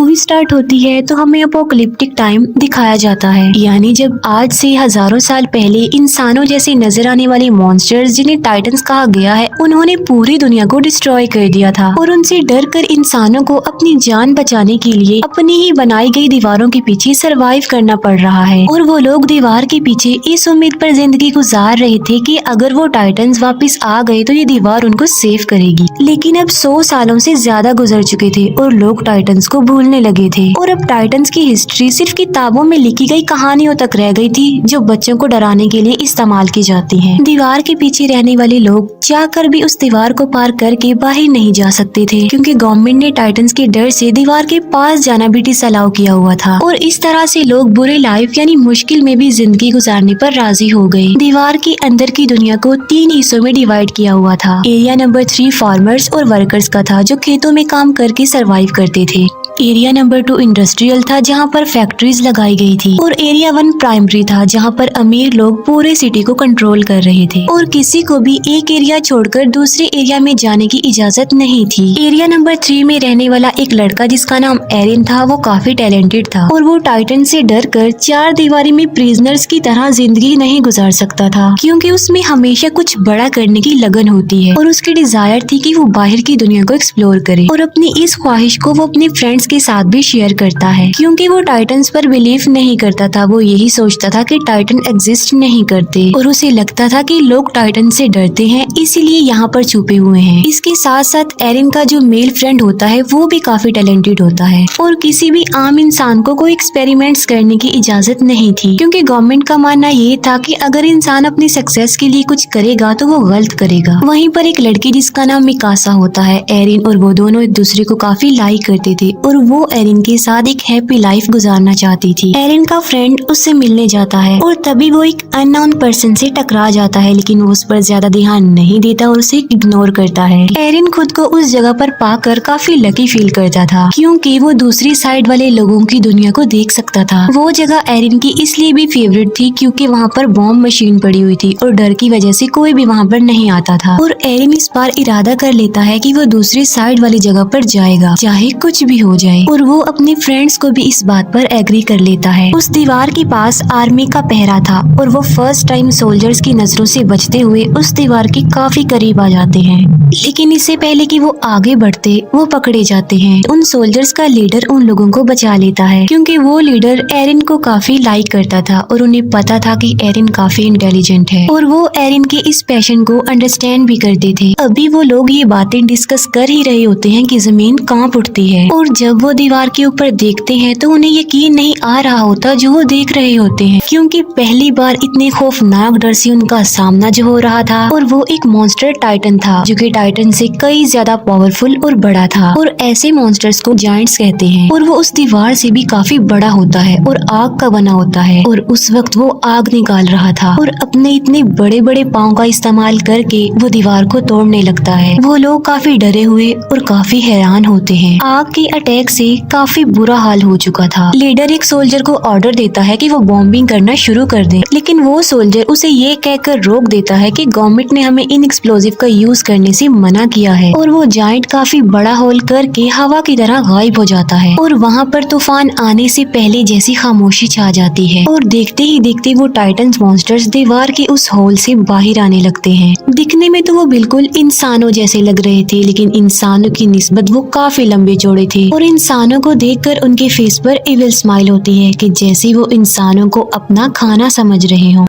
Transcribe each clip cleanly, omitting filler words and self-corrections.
Movie start होती है तो हमें अपोकलिप्टिक टाइम दिखाया जाता है, यानी जब आज से हजारों साल पहले इंसानों जैसे नजर आने वाले मॉन्स्टर्स जिन्हें टाइटन्स कहा गया है, उन्होंने पूरी दुनिया को डिस्ट्रॉय कर दिया था और उनसे डर कर इंसानों को अपनी जान बचाने के लिए अपनी ही बनाई गई दीवारों के पीछे सरवाइव करना पड़ रहा है। और वो लोग दीवार के पीछे इस उम्मीद पर जिंदगी गुजार रहे थे कि अगर वो टाइटन्स वापस आ गए तो ये दीवार उनको सेव करेगी। लेकिन अब 100 सालों से ज्यादा गुजर चुके थे और लोग टाइटन्स को भूलने लगे थे और अब टाइटन्स की हिस्ट्री सिर्फ किताबों में लिखी गई कहानियों तक रह गई थी, जो बच्चों को डराने के लिए इस्तेमाल की जाती हैं। दीवार के पीछे रहने वाले लोग चाहकर भी उस दीवार को पार करके बाहर नहीं जा सकते थे, क्योंकि गवर्नमेंट ने टाइटन्स के डर से दीवार के पास जाना भी डिसअलाउ किया हुआ था। और इस तरह से लोग बुरे लाइफ यानी मुश्किल में भी जिंदगी गुजारने पर राजी हो गए। दीवार के अंदर की दुनिया को 3 हिस्सों में डिवाइड किया हुआ था। एरिया नंबर 3 फार्मर्स और वर्कर्स का था, जो खेतों में काम करके सरवाइव करते थे। एरिया नंबर 2 इंडस्ट्रियल था, जहाँ पर फैक्ट्रीज लगाई गई थी। और एरिया 1 प्राइमरी था, जहाँ पर अमीर लोग पूरे सिटी को कंट्रोल कर रहे थे और किसी को भी एक एरिया छोड़कर दूसरे एरिया में जाने की इजाजत नहीं थी। एरिया नंबर 3 में रहने वाला एक लड़का जिसका नाम एरिन था, वो काफी टैलेंटेड था और वो टाइटन से डर कर 4 दीवारी में प्रिजनर्स की तरह जिंदगी नहीं गुजार सकता था, क्योंकि उसमें हमेशा कुछ बड़ा करने की लगन होती है और उसकी डिजायर थी कि वो बाहर की दुनिया को एक्सप्लोर करे। और अपनी इस ख्वाहिश को वो अपने फ्रेंड्स के साथ भी शेयर करता है, क्योंकि वो टाइटन्स पर बिलीव नहीं करता था। वो यही सोचता था कि टाइटन एग्जिस्ट नहीं करते और उसे लगता था कि लोग टाइटन से डरते हैं, इसीलिए यहाँ पर छुपे हुए हैं। इसके साथ साथ एरिन का जो मेल फ्रेंड होता है वो भी काफी टैलेंटेड होता है और किसी भी आम इंसान को कोई एक्सपेरिमेंट्स करने की इजाजत नहीं थी, क्योंकि गवर्नमेंट का मानना ये था कि अगर इंसान अपनी सक्सेस के लिए कुछ करेगा तो वो गलत करेगा। वहीं पर एक लड़की जिसका नाम मिकासा होता है, एरिन और वो दोनों एक दूसरे को काफी लाइक करते थे और वो एरिन के साथ एक हैप्पी लाइफ गुजारना चाहती थी। एरिन का फ्रेंड उससे मिलने जाता है और तभी वो एक अननोन पर्सन से टकरा जाता है, लेकिन वो उस पर ज्यादा ध्यान नहीं देता और उसे इग्नोर करता है। एरिन खुद को उस जगह पर पाकर काफी लकी फील करता था, क्योंकि वो दूसरी साइड वाले लोगों की दुनिया को देख सकता था। वो जगह एरिन की इसलिए भी फेवरेट थी क्योंकि वहाँ पर बॉम्ब मशीन पड़ी हुई थी और डर की वजह से कोई भी वहाँ पर नहीं आता था। और एरिन इस बार इरादा कर लेता है कि वो दूसरी साइड वाली जगह पर जाएगा, चाहे कुछ भी हो जाए। और वो अपने फ्रेंड्स को भी इस बात पर एग्री कर लेता है। उस दीवार के पास आर्मी का पहरा था और वो फर्स्ट टाइम सोल्जर्स की नजरों से बचते हुए उस दीवार के काफी करीब आ जाते हैं, लेकिन इससे पहले कि वो आगे बढ़ते वो पकड़े जाते हैं। उन सोल्जर्स का लीडर उन लोगों को बचा लेता है, क्योंकि वो लीडर एरिन को काफी लाइक करता था और उन्हें पता था कि एरिन काफी इंटेलिजेंट है और वो एरिन के इस पैशन को अंडरस्टैंड भी करते थे। अभी वो लोग ये बातें डिस्कस कर ही रहे होते हैं कि जमीन कांप उठती है और जब वो दीवार के ऊपर देखते हैं तो उन्हें यकीन नहीं आ रहा होता जो वो देख रहे होते हैं, क्योंकि पहली बार इतने खौफनाक डर से उनका सामना जो हो रहा था। और वो एक मॉन्स्टर टाइटन था, जो कि टाइटन से कई ज्यादा पावरफुल और बड़ा था और ऐसे मॉन्स्टर्स को जायंट्स कहते हैं। और वो उस दीवार से भी काफी बड़ा होता है और आग का बना होता है और उस वक्त वो आग निकाल रहा था और अपने इतने बड़े बड़े पाँव का इस्तेमाल करके वो दीवार को तोड़ने लगता है। वो लोग काफी डरे हुए और काफी हैरान होते हैं। आग के अटैक से काफी बुरा हाल हो चुका था। लीडर एक सोल्जर को ऑर्डर देता है कि वो बॉम्बिंग करना शुरू कर दे, लेकिन वो सोल्जर उसे ये कहकर रोक देता है कि गवर्नमेंट ने हमें इन एक्सप्लोजिव का यूज करने से मना किया है। और वो जायंट काफी बड़ा होल करके हवा की तरह गायब हो जाता है और वहाँ पर तूफान आने से पहले जैसी खामोशी छा जाती है और देखते ही देखते वो टाइटन्स मॉन्स्टर्स दीवार के उस होल से बाहर आने लगते हैं। दिखने में तो वो बिल्कुल इंसानों जैसे लग रहे थे, लेकिन इंसानों की निस्बत वो काफी लंबे चौड़े थे और इंसानों को देखकर उनके फेस पर इविल स्माइल होती है कि जैसे वो इंसानों को अपना खाना समझ रहे हों।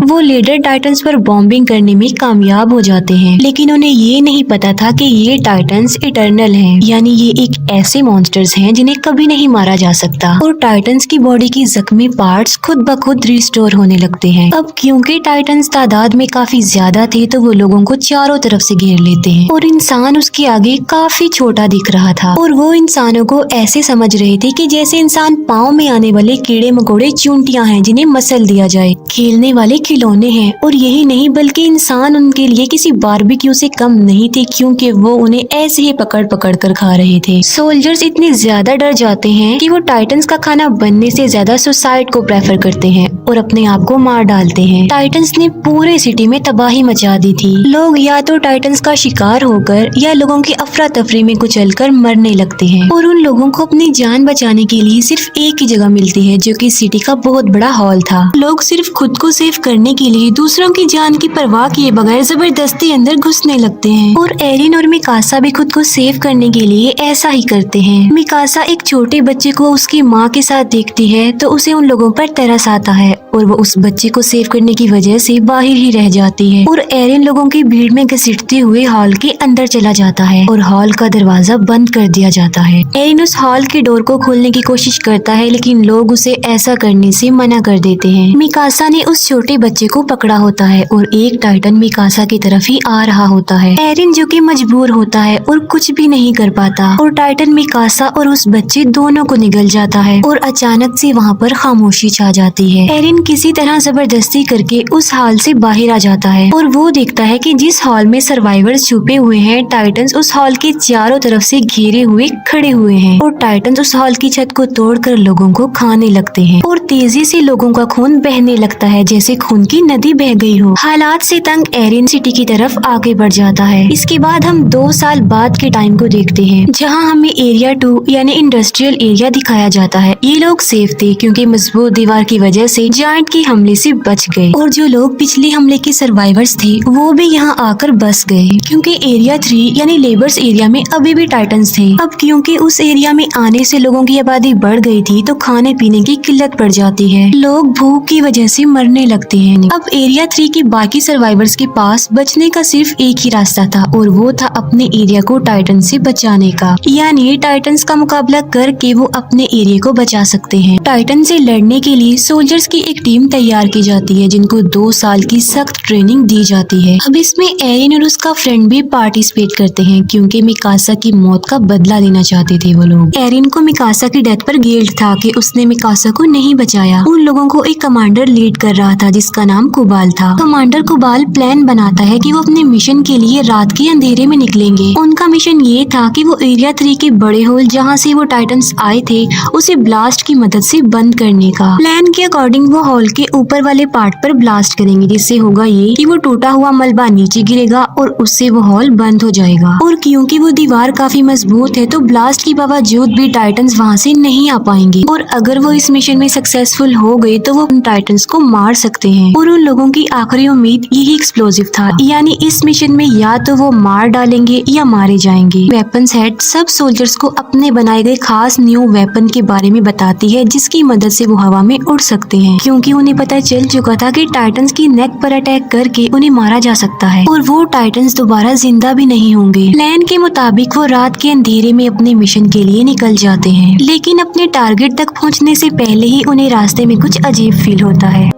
वो लीडर टाइटन्स पर बॉम्बिंग करने में कामयाब हो जाते हैं, लेकिन उन्हें ये नहीं पता था कि ये टाइटन्स इटर्नल हैं, यानी ये एक ऐसे मॉन्स्टर्स हैं जिन्हें कभी नहीं मारा जा सकता। और टाइटन्स की बॉडी की जख्मी पार्ट्स खुद ब खुद रिस्टोर होने लगते हैं। अब क्योंकि टाइटन्स तादाद में काफी ज्यादा थे तो वो लोगों को चारों तरफ से घेर लेते हैं और इंसान उसके आगे काफी छोटा दिख रहा था। और वो इंसानों को ऐसे समझ रहे थे कि जैसे इंसान पाँव में आने वाले कीड़े मकोड़े चूंटियां हैं जिन्हें मसल दिया जाए, खेलने वाले खिलौने हैं और यही नहीं बल्कि इंसान उनके लिए किसी बारबेक्यू से कम नहीं थे, क्योंकि वो उन्हें ऐसे ही पकड़ पकड़ कर खा रहे थे। सोल्जर्स इतने ज्यादा डर जाते हैं कि वो टाइटन्स का खाना बनने से ज्यादा सुसाइड को प्रेफर करते हैं और अपने आप को मार डालते हैं। टाइटन्स ने पूरे सिटी में तबाही मचा दी थी। लोग या तो टाइटन्स का शिकार होकर या लोगों की अफरा तफरी में कुचलकर मरने लगते हैं और उन लोगों को अपनी जान बचाने के लिए सिर्फ एक ही जगह मिलती है, जो कि सिटी का बहुत बड़ा हॉल था। लोग सिर्फ खुद को सेव करने के लिए दूसरों की जान की परवाह किए बगैर जबरदस्ती अंदर घुसने लगते हैं और एरिन और मिकासा भी खुद को सेव करने के लिए ऐसा ही करते हैं। मिकासा एक छोटे बच्चे को उसकी माँ के साथ देखती है तो उसे उन लोगों पर तरस आता है और वो उस बच्चे को सेव करने की वजह से बाहर ही रह जाती है और एरिन लोगों की भीड़ में घसीटते हुए हॉल के अंदर चला जाता है और हॉल का दरवाजा बंद कर दिया जाता है। एरिन उस हॉल के डोर को खोलने की कोशिश करता है, लेकिन लोग उसे ऐसा करने से मना कर देते हैं। मिकासा ने उस छोटे बच्चे को पकड़ा होता है और एक टाइटन मिकासा की तरफ ही आ रहा होता है। एरिन जो कि मजबूर होता है और कुछ भी नहीं कर पाता और टाइटन मिकासा और उस बच्चे दोनों को निगल जाता है और अचानक से वहाँ पर खामोशी छा जाती है। एरिन किसी तरह जबरदस्ती करके उस हॉल से बाहर आ जाता है और वो देखता है कि जिस हॉल में सर्वाइवर्स छुपे हुए हैं, टाइटन्स उस हॉल के चारों तरफ से घेरे हुए खड़े हुए हैं और टाइटन्स उस हॉल की छत को तोड़कर लोगों को खाने लगते हैं और तेजी से लोगों का खून बहने लगता है जैसे खून की नदी बह गई हो। हालात से तंग एरिन सिटी की तरफ आगे बढ़ जाता है। इसके बाद हम 2 साल बाद के टाइम को देखते हैं, जहाँ हमें एरिया 2 यानी इंडस्ट्रियल एरिया दिखाया जाता है। ये लोग सेफ थे क्योंकि मजबूत दीवार की वजह से जायंट के हमले से बच गए और जो लोग पिछले हमले के सर्वाइवर्स थे वो भी यहाँ आकर बस गए, क्योंकि एरिया 3 यानी लेबर्स एरिया में अभी भी टाइटन्स थे। अब क्योंकि उस एरिया में आने से लोगों की आबादी बढ़ गई थी तो खाने पीने की किल्लत पड़ जाती है, लोग भूख की वजह से मरने लगते हैं। अब एरिया 3 के बाकी सर्वाइवर्स के पास बचने का सिर्फ एक ही रास्ता था और वो था अपने एरिया को टाइटन से बचाने का, यानी टाइटन्स का मुकाबला करके वो अपने एरिया को बचा सकते हैं। टाइटन से लड़ने के लिए सोल्जर्स की एक टीम तैयार की जाती है जिनको 2 साल की सख्त ट्रेनिंग दी जाती है। अब इसमें एरिन और उसका फ्रेंड भी पार्टिसिपेट करते हैं क्योंकि मिकासा की मौत का बदला लेना चाहते थे वो लोग। एरिन को मिकासा की डेथ पर गिल्ट था कि उसने मिकासा को नहीं बचाया। उन लोगों को एक कमांडर लीड कर रहा था जिसका नाम कुबाल था। कमांडर कुबाल प्लान बनाता है कि वो अपने मिशन के लिए रात के अंधेरे में निकलेंगे। उनका मिशन ये था कि वो एरिया 3 के बड़े होल जहाँ से वो टाइटन्स आए थे उसे ब्लास्ट की मदद से बंद करने का। प्लान के अकॉर्डिंग वो हॉल के ऊपर वाले पार्ट पर ब्लास्ट करेंगे, जिससे होगा ये कि वो टूटा हुआ मलबा नीचे गिरेगा और उससे वो हॉल बंद हो जाएगा। और क्योंकि वो दीवार काफी मजबूत है तो ब्लास्ट के बावजूद भी टाइटन्स वहाँ से नहीं आ पाएंगे और अगर वो इस मिशन में सक्सेसफुल हो गए तो वो उन टाइटन्स को मार सकते हैं। और उन लोगों की आखिरी उम्मीद यही एक्सप्लोजिव था, यानी इस मिशन में या तो वो मार डालेंगे या मारे जाएंगे। वेपन्स हेड सब सोल्जर्स को अपने बनाए गए खास न्यू वेपन के बारे में बताती है जिसकी मदद से वो हवा में उड़ सकते हैं, क्योंकि उन्हें पता चल चुका था कि टाइटन्स की नेक पर अटैक करके उन्हें मारा जा सकता है और वो टाइटन्स दोबारा जिंदा भी नहीं होंगे। प्लान के मुताबिक वो रात के अंधेरे में अपने मिशन के लिए निकल जाते हैं, लेकिन अपने टारगेट तक पहुंचने से पहले ही उन्हें रास्ते में कुछ अजीब फील होता है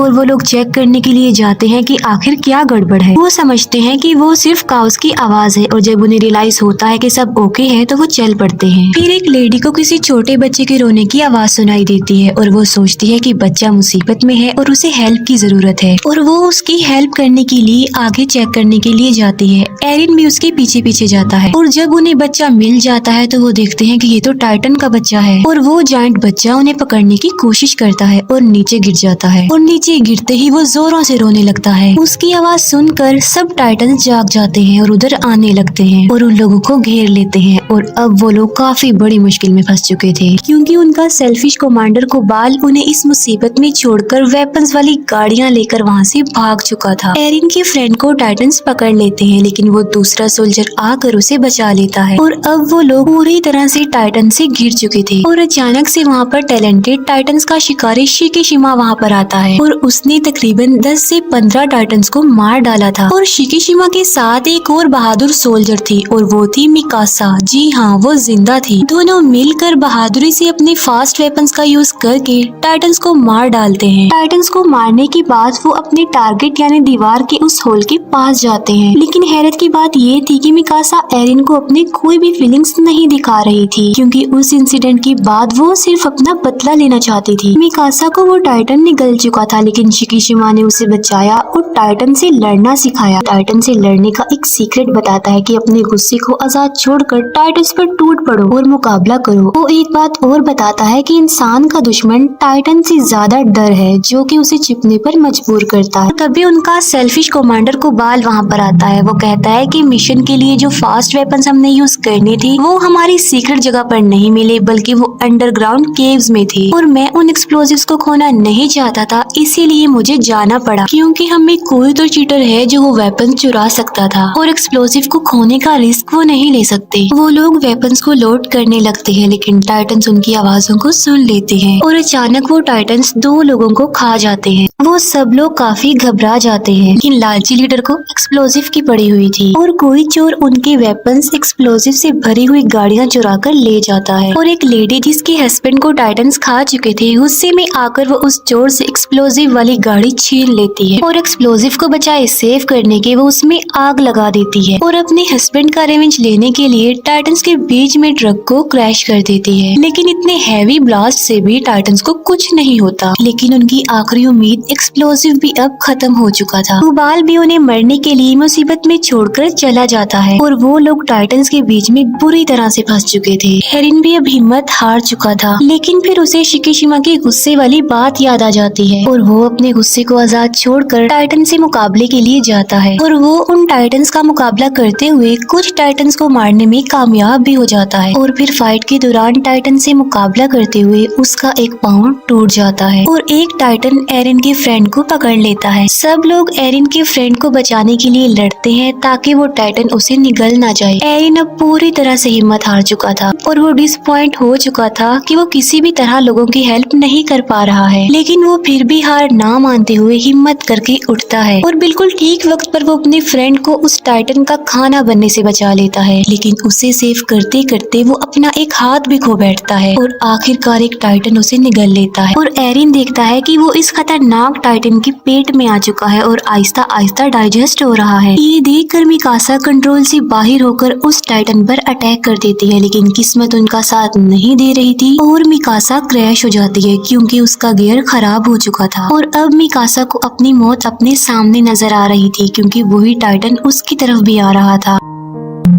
और वो लोग चेक करने के लिए जाते हैं कि आखिर क्या गड़बड़ है। वो समझते हैं कि वो सिर्फ काउस की आवाज है और जब उन्हें रियलाइज होता है कि सब ओके है तो वो चल पड़ते हैं। फिर एक लेडी को किसी छोटे बच्चे के रोने की आवाज सुनाई देती है और वो सोचती है कि बच्चा मुसीबत में है और उसे हेल्प की जरूरत है और वो उसकी हेल्प करने के लिए आगे चेक करने के लिए जाती है। एरिन भी उसके पीछे पीछे जाता है और जब उन्हें बच्चा मिल जाता है तो वो देखते हैं कि ये तो टाइटन का बच्चा है और वो जायंट बच्चा उन्हें पकड़ने की कोशिश करता है और नीचे गिर जाता है और नीचे गिरते ही वो जोरों से रोने लगता है। उसकी आवाज सुनकर सब टाइटन्स जाग जाते हैं और उधर आने लगते हैं और उन लोगों को घेर लेते हैं और अब वो लोग काफी बड़ी मुश्किल में फंस चुके थे क्योंकि उनका सेल्फिश कमांडर कुबाल उन्हें इस मुसीबत में छोड़कर वेपन्स वाली गाड़ियां लेकर वहाँ से भाग चुका था। एरिन के फ्रेंड को टाइटन्स पकड़ लेते हैं लेकिन वो दूसरा सोल्जर आकर उसे बचा लेता है और अब वो लोग पूरी तरह से टाइटन से घिर चुके थे और अचानक से वहाँ पर टैलेंटेड टाइटन्स का शिकारी शिकीशिमा वहाँ पर आता है और उसने तकरीबन 10 से 15 टाइटन्स को मार डाला था और शिकीशिमा के साथ एक और बहादुर सोल्जर थी और वो थी मिकासा। जी हाँ, वो जिंदा थी। दोनों मिलकर बहादुरी से अपने फास्ट वेपन्स का यूज करके टाइटन्स को मार डालते हैं। टाइटन्स को मारने के बाद वो अपने टारगेट यानी दीवार के उस होल के पास जाते हैं, लेकिन हैरत की बात ये थी कि मिकासा एरिन को अपनी कोई भी फीलिंग्स नहीं दिखा रही थी क्योंकि उस इंसिडेंट के बाद वो सिर्फ अपना बदला लेना चाहती थी। मिकासा को वो टाइटन निगल चुका था लेकिन शिकीशिमा ने उसे बचाया और टाइटन से लड़ना सिखाया। टाइटन से लड़ने का एक सीक्रेट बताता है कि अपने गुस्से को आजाद छोड़कर टाइटन्स पर टूट पड़ो और मुकाबला करो। वो एक बात और बताता है कि इंसान का दुश्मन टाइटन से ज्यादा डर है, जो कि उसे छिपने पर मजबूर करता है। तभी उनका सेल्फिश कमांडर कुबाल वहाँ पर आता है। वो कहता है कि मिशन के लिए जो फास्ट वेपन्स हमने यूज करनी थी वो हमारी सीक्रेट जगह पर नहीं मिले, बल्कि वो अंडरग्राउंड केव्स में थी और मैं उन एक्सप्लोजिव्स को खोना नहीं चाहता था, इसीलिए मुझे जाना पड़ा, क्योंकि हम में कोई तो चीटर है जो वो वेपन चुरा सकता था और एक्सप्लोजिव को खोने का रिस्क वो नहीं ले सकते। वो लोग वेपन्स को लोड करने लगते हैं, लेकिन टाइटन्स उनकी आवाजों को सुन लेते हैं और अचानक वो टाइटन्स 2 लोगों को खा जाते हैं। वो सब लोग काफी घबरा जाते हैं, लेकिन लालची लीडर को एक्सप्लोजिव की पड़ी हुई थी और कोई चोर उनके वेपन्स एक्सप्लोजिव से भरी हुई गाड़ियां चुरा कर ले जाता है। और एक लेडी जिसके हस्बैंड को टाइटन्स खा चुके थे, गुस्से में आकर वो उस चोर से एक्सप्लोजिव वाली गाड़ी छीन लेती है और एक्सप्लोजिव को बचाए सेव करने के वो उसमें आग लगा देती है और अपने हस्बैंड का रिवेंज लेने के लिए टाइटन्स के बीच में ट्रक को क्रैश कर देती है। लेकिन इतने हैवी ब्लास्ट से भी टाइटन्स को कुछ नहीं होता, लेकिन उनकी आखिरी उम्मीद एक्सप्लोजिव भी अब खत्म हो चुका था। कुबाल भी उन्हें मरने के लिए मुसीबत में छोड़कर चला जाता है और वो लोग टाइटन्स के बीच में बुरी तरह से फंस चुके थे। एरिन भी अब हिम्मत हार चुका था, लेकिन फिर उसे शिकीशिमा की गुस्से वाली बात याद आ जाती है और वो अपने गुस्से को आजाद छोड़कर टाइटन से मुकाबले के लिए जाता है और वो उन टाइटन्स का मुकाबला करते हुए कुछ टाइटन्स को मारने में कामयाब भी हो जाता है। और फिर फाइट के दौरान टाइटन से मुकाबला करते हुए उसका एक पाँव टूट जाता है और एक टाइटन एरिन के फ्रेंड को पकड़ लेता है। सब लोग एरिन के फ्रेंड को बचाने के लिए लड़ते हैं ताकि वो टाइटन उसे निगल ना जाए। एरिन अब पूरी तरह से हिम्मत हार चुका था और वो डिसअपॉइंट हो चुका था कि वो किसी भी तरह लोगों की हेल्प नहीं कर पा रहा है, लेकिन वो फिर भी हार ना मानते हुए हिम्मत करके उठता है और बिल्कुल ठीक वक्त पर वो अपने फ्रेंड को उस टाइटन का खाना बनने से बचा लेता है। लेकिन उसे सेव करते करते वो अपना एक हाथ भी खो बैठता है और आखिरकार एक टाइटन उसे निगल लेता है और एरिन देखता है कि वो इस खतरनाक टाइटन के पेट में आ चुका है और आहिस्ता आहिस्ता डाइजेस्ट हो रहा है। ये देखकर मिकासा कंट्रोल से बाहर होकर उस टाइटन पर अटैक कर देती है, लेकिन किस्मत उनका साथ नहीं दे रही थी और मिकासा क्रैश हो जाती है क्योंकि उसका गियर खराब हो चुका था। और अब मिकासा को अपनी मौत अपने सामने नजर आ रही थी क्योंकि वही टाइटन उसकी तरफ भी आ रहा था।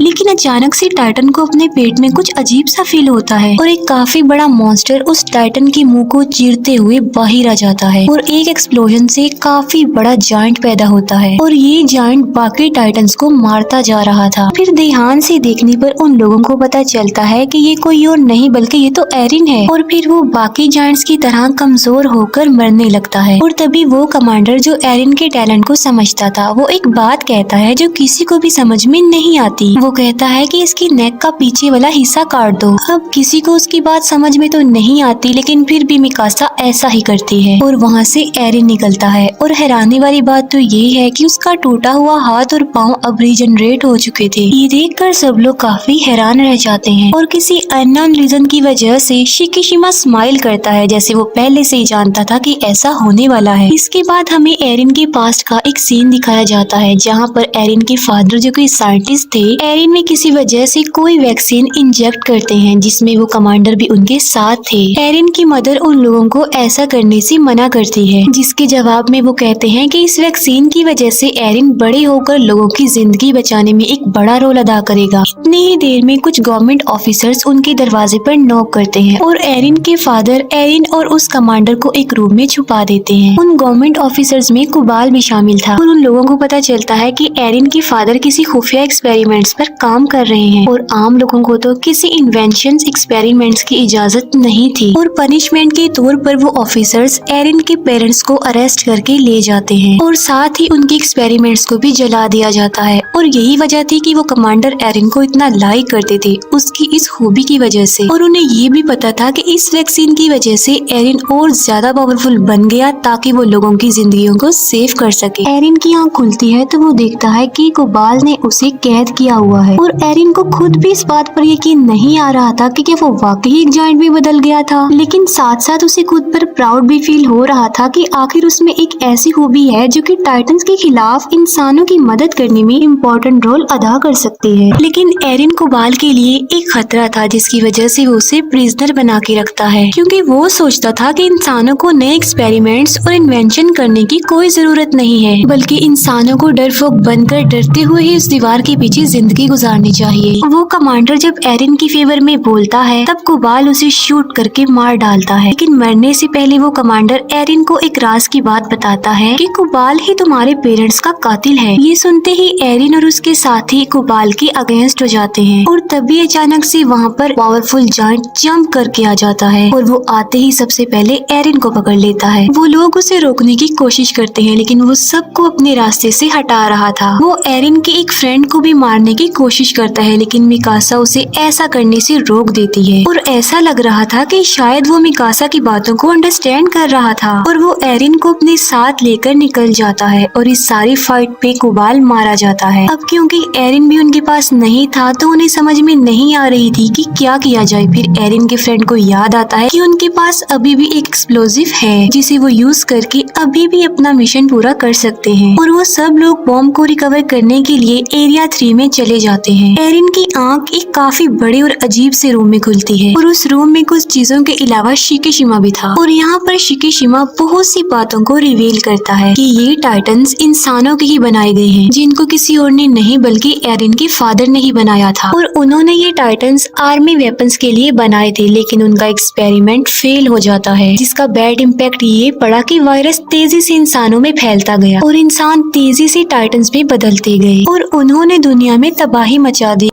लेकिन अचानक से टाइटन को अपने पेट में कुछ अजीब सा फील होता है और एक काफी बड़ा मॉन्स्टर उस टाइटन के मुंह को चीरते हुए बाहर आ जाता है और एक एक्सप्लोजन से काफी बड़ा जायंट पैदा होता है और ये जायंट बाकी टाइटन्स को मारता जा रहा था। फिर ध्यान से देखने पर उन लोगों को पता चलता है कि ये कोई और नहीं बल्कि ये तो एरिन है और फिर वो बाकी जायंट्स की तरह कमजोर होकर मरने लगता है। और तभी वो कमांडर जो एरिन के टैलेंट को समझता था वो एक बात कहता है जो किसी को भी समझ में नहीं आती। वो कहता है कि इसकी नेक का पीछे वाला हिस्सा काट दो। अब किसी को उसकी बात समझ में तो नहीं आती, लेकिन फिर भी मिकासा ऐसा ही करती है और वहाँ से एरिन निकलता है। और हैरानी वाली बात तो ये है कि उसका टूटा हुआ हाथ और पाँव अब रीजनरेट हो चुके थे। ये देखकर सब लोग काफी हैरान रह जाते हैं और किसी अननोन रीजन की वजह से शिकीशिमा स्माइल करता है जैसे वो पहले से ही जानता था कि ऐसा होने वाला है। इसके बाद हमें एरिन के पास्ट का एक सीन दिखाया जाता है जहाँ पर एरिन के फादर जो कि साइंटिस्ट थे, एरिन में किसी वजह से कोई वैक्सीन इंजेक्ट करते हैं जिसमें वो कमांडर भी उनके साथ थे। एरिन की मदर उन लोगों को ऐसा करने से मना करती है, जिसके जवाब में वो कहते हैं कि इस वैक्सीन की वजह से एरिन बड़े होकर लोगों की जिंदगी बचाने में एक बड़ा रोल अदा करेगा। इतनी ही देर में कुछ गवर्नमेंट ऑफिसर्स उनके दरवाजे पर नॉक करते हैं और एरिन के फादर एरिन और उस कमांडर को एक रूम में छुपा देते हैं। उन गवर्नमेंट ऑफिसर्स में कुबाल भी शामिल था और उन लोगों को पता चलता है कि एरिन के फादर किसी खुफिया एक्सपेरिमेंट्स पर काम कर रहे हैं और आम लोगों को तो किसी इन्वेंशन एक्सपेरिमेंट्स की इजाजत नहीं थी। और पनिशमेंट के तौर पर वो ऑफिसर्स एरिन के पेरेंट्स को अरेस्ट करके ले जाते हैं और साथ ही उनके एक्सपेरिमेंट्स को भी जला दिया जाता है। और यही वजह थी कि वो कमांडर एरिन को इतना लाइक करते थे उसकी इस खूबी की वजह से। और उन्हें ये भी पता था कि इस वैक्सीन की वजह से एरिन और ज्यादा पावरफुल बन गया ताकि वो लोगों की जिंदगियों को सेव कर सके। एरिन की आँख खुलती है तो वो देखता है कि कुबाल ने उसे कैद किया हुआ है और एरिन को खुद भी इस बात पर यकीन नहीं आ रहा था कि क्या वो वाकई एक जायंट में बदल गया था। लेकिन साथ साथ उसे खुद पर प्राउड भी फील हो रहा था कि आखिर उसमें एक ऐसी खूबी है जो कि टाइटंस के खिलाफ इंसानों की मदद करने में इम्पोर्टेंट रोल अदा कर सकती है। लेकिन एरिन कोबाल के लिए एक खतरा था जिसकी वजह से वो उसे प्रिजनर बना के रखता है, क्योंकि वो सोचता था कि इंसानों को नए एक्सपेरिमेंट्स और इन्वेंशन करने की कोई जरूरत नहीं है, बल्कि इंसानों को डरपोक बनकर डरते हुए ही उस दीवार के पीछे जिंदगी गुजारनी चाहिए। वो कमांडर जब एरिन की फेवर में बोलता है तब कोबाल उसे शूट करके मार डालता है, लेकिन मरने से पहले वो कमांडर एरिन को एक राज की बात बताता है कि कोबाल ही तुम्हारे पेरेंट्स का कातिल है। ये सुनते ही एरिन और उसके साथी कोबाल के अगेंस्ट हो जाते हैं और तभी अचानक से वहाँ पर पावरफुल जायंट जंप करके आ जाता है और वो आते ही सबसे पहले एरिन को पकड़ लेता है। वो लोग उसे रोकने की कोशिश करते हैं लेकिन वो सबको अपने रास्ते से हटा रहा था। वो एरिन के एक फ्रेंड को भी मारने की कोशिश करता है लेकिन मिकासा उसे ऐसा करने से रोक देती है और ऐसा लग रहा था कि शायद वो मिकासा की बातों को अंडरस्टैंड कर रहा था और वो एरिन को अपने साथ लेकर निकल जाता है और इस सारी फाइट पे कोबाल मारा जाता है। अब क्योंकि एरिन भी उनके पास नहीं था तो उन्हें समझ में नहीं आ रही थी कि क्या किया जाए। फिर एरिन के फ्रेंड को याद आता है कि उनके पास अभी भी एक एक्सप्लोजिव है जिसे वो यूज करके अभी भी अपना मिशन पूरा कर सकते हैं और वो सब लोग बॉम्ब को रिकवर करने के लिए एरिया 3 में चले जाते हैं। एरिन की आंख एक काफी बड़े और अजीब से रूम में खुलती है और उस रूम में कुछ चीजों के अलावा शिकिशिमा भी था और यहाँ पर शिकिशिमा बहुत सी बातों को रिवील करता है कि ये टाइटन्स इंसानों के ही बनाए गए हैं, जिनको किसी और ने नहीं बल्कि एरिन के फादर ने ही बनाया था और उन्होंने ये टाइटन्स आर्मी वेपन्स के लिए बनाए थे, लेकिन उनका एक्सपेरिमेंट फेल हो जाता है, जिसका बैड इम्पैक्ट ये पड़ा कि वायरस तेजी से इंसानों में फैलता गया और इंसान तेजी से टाइटन्स में बदलते गए और उन्होंने दुनिया में तबाही मचा दी।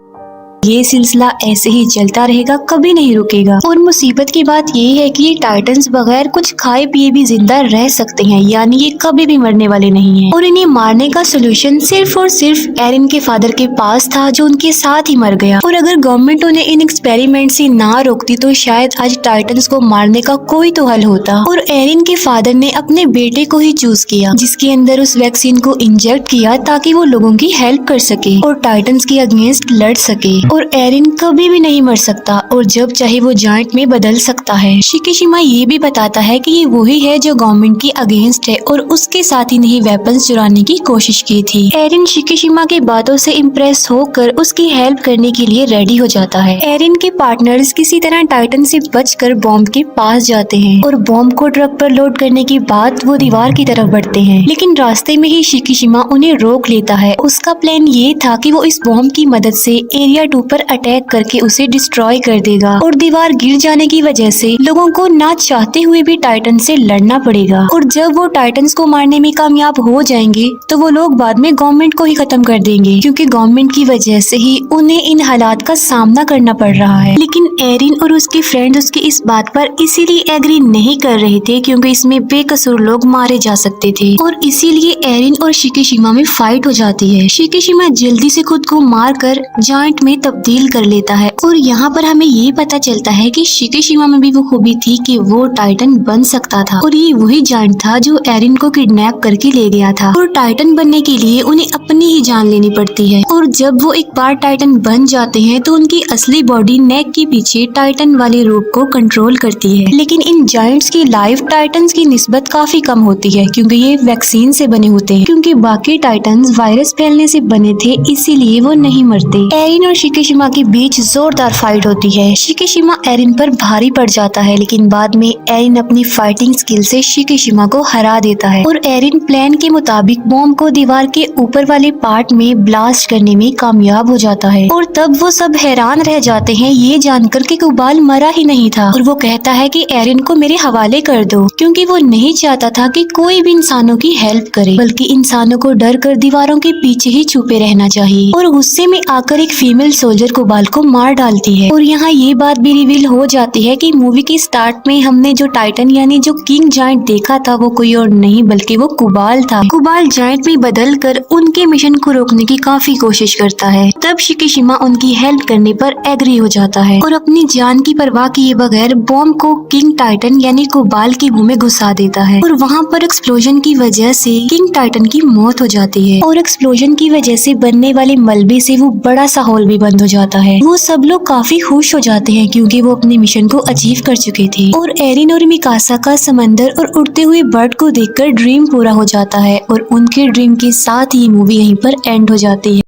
ये सिलसिला ऐसे ही चलता रहेगा, कभी नहीं रुकेगा। और मुसीबत की बात ये है कि ये टाइटन्स बगैर कुछ खाए पिए भी जिंदा रह सकते हैं, यानी ये कभी भी मरने वाले नहीं हैं। और इन्हें मारने का सोल्यूशन सिर्फ और सिर्फ एरिन के फादर के पास था जो उनके साथ ही मर गया। और अगर गवर्नमेंट उन्हें इन एक्सपेरिमेंट से ना रोकती तो शायद आज टाइटन्स को मारने का कोई तो हल होता। और एरिन के फादर ने अपने बेटे को ही चूज किया जिसके अंदर उस वैक्सीन को इंजेक्ट किया ताकि वो लोगों की हेल्प कर सके और टाइटन्स के अगेंस्ट लड़ सके। और एरिन कभी भी नहीं मर सकता और जब चाहे वो जायंट में बदल सकता है। शिकिशिमा ये भी बताता है कि ये वही है जो गवर्नमेंट के अगेंस्ट है और उसके साथ ही नहीं वेपन्स चुराने की कोशिश की थी। एरिन शिकिशिमा की बातों से इम्प्रेस होकर उसकी हेल्प करने के लिए रेडी हो जाता है। एरिन के पार्टनर्स किसी तरह टाइटन से बचकर बॉम्ब के पास जाते हैं और बॉम्ब को ट्रक पर लोड करने के बाद वो दीवार की तरफ बढ़ते हैं, लेकिन रास्ते में ही शिकिशिमा उन्हें रोक लेता है। उसका प्लान ये था कि वो इस बॉम्ब की मदद से एरिया 2 पर अटैक करके उसे डिस्ट्रॉय कर देगा और दीवार गिर जाने की वजह से लोगों को ना चाहते हुए भी टाइटन से लड़ना पड़ेगा। और जब वो टाइटन्स को मारने में कामयाब हो जाएंगे तो वो लोग बाद में गवर्नमेंट को ही खत्म कर देंगे, क्योंकि गवर्नमेंट की वजह से ही उन्हें इन हालात का सामना करना पड़ रहा है। लेकिन एरिन और उसके फ्रेंड उसकी इस बात पर इसीलिए एग्री नहीं कर रहे थे क्योंकि इसमें बेकसूर लोग मारे जा सकते थे और इसीलिए एरिन और शिकिशिमा में फाइट हो जाती है। शिकिशिमा जल्दी से खुद को मार कर जायंट में तब्दील कर लेता है और यहाँ पर हमें ये पता चलता है कि शिकिशिमा में भी वो खूबी थी कि वो टाइटन बन सकता था और ये वही जायंट था जो एरिन को किडनैप करके ले गया था। और टाइटन बनने के लिए उन्हें अपनी ही जान लेनी पड़ती है और जब वो एक बार टाइटन बन जाते हैं तो उनकी असली बॉडी नेक के पीछे टाइटन वाले रूप को कंट्रोल करती है। लेकिन इन जायंट्स की लाइफ टाइटन्स की निस्बत काफी कम होती है क्योंकि ये वैक्सीन से बने होते हैं, क्योंकि बाकी टाइटन्स वायरस फैलने से बने थे इसीलिए वो नहीं मरते। एरिन और शिकिशिमा के बीच जोरदार फाइट होती है। शिकिशिमा एरिन पर भारी पड़ जाता है लेकिन बाद में एरिन अपनी फाइटिंग स्किल से शिकिशिमा को हरा देता है और एरिन प्लान के मुताबिक बॉम्ब को दीवार के ऊपर वाले पार्ट में ब्लास्ट करने में कामयाब हो जाता है। और तब वो सब हैरान रह जाते हैं ये जानकर कि कोबाल मरा ही नहीं था और वो कहता है कि एरिन को मेरे हवाले कर दो, क्योंकि वो नहीं चाहता था कि कोई भी इंसानों की हेल्प करे, बल्कि इंसानों को डर कर दीवारों के पीछे ही छुपे रहना चाहिए। और गुस्से में आकर एक फीमेल सोल्जर कुबाल को मार डालती है। और यहाँ ये बात भी रिवील हो जाती है कि मूवी के स्टार्ट में हमने जो टाइटन यानी जो किंग जायंट देखा था वो कोई और नहीं बल्कि वो कुबाल था। कुबाल जायंट में बदल कर उनके मिशन को रोकने की काफी कोशिश करता है। तब शिकिशिमा उनकी हेल्प करने पर एग्री हो जाता है और अपनी जान की परवाह किए बगैर बॉम्ब को किंग टाइटन यानी कुबाल की मुंह में घुसा देता है और वहाँ पर एक्सप्लोजन की वजह से किंग टाइटन की मौत हो जाती है और एक्सप्लोजन की वजह से बनने वाले मलबे से वो बड़ा सा होल भी बंद हो जाता है। वो सब लोग काफी खुश हो जाते हैं क्योंकि वो अपने मिशन को अचीव कर चुके थे और एरिन और मिकासा का समंदर और उड़ते हुए बर्ड को देखकर ड्रीम पूरा हो जाता है और उनके ड्रीम के साथ ही मूवी यहीं पर एंड हो जाती है।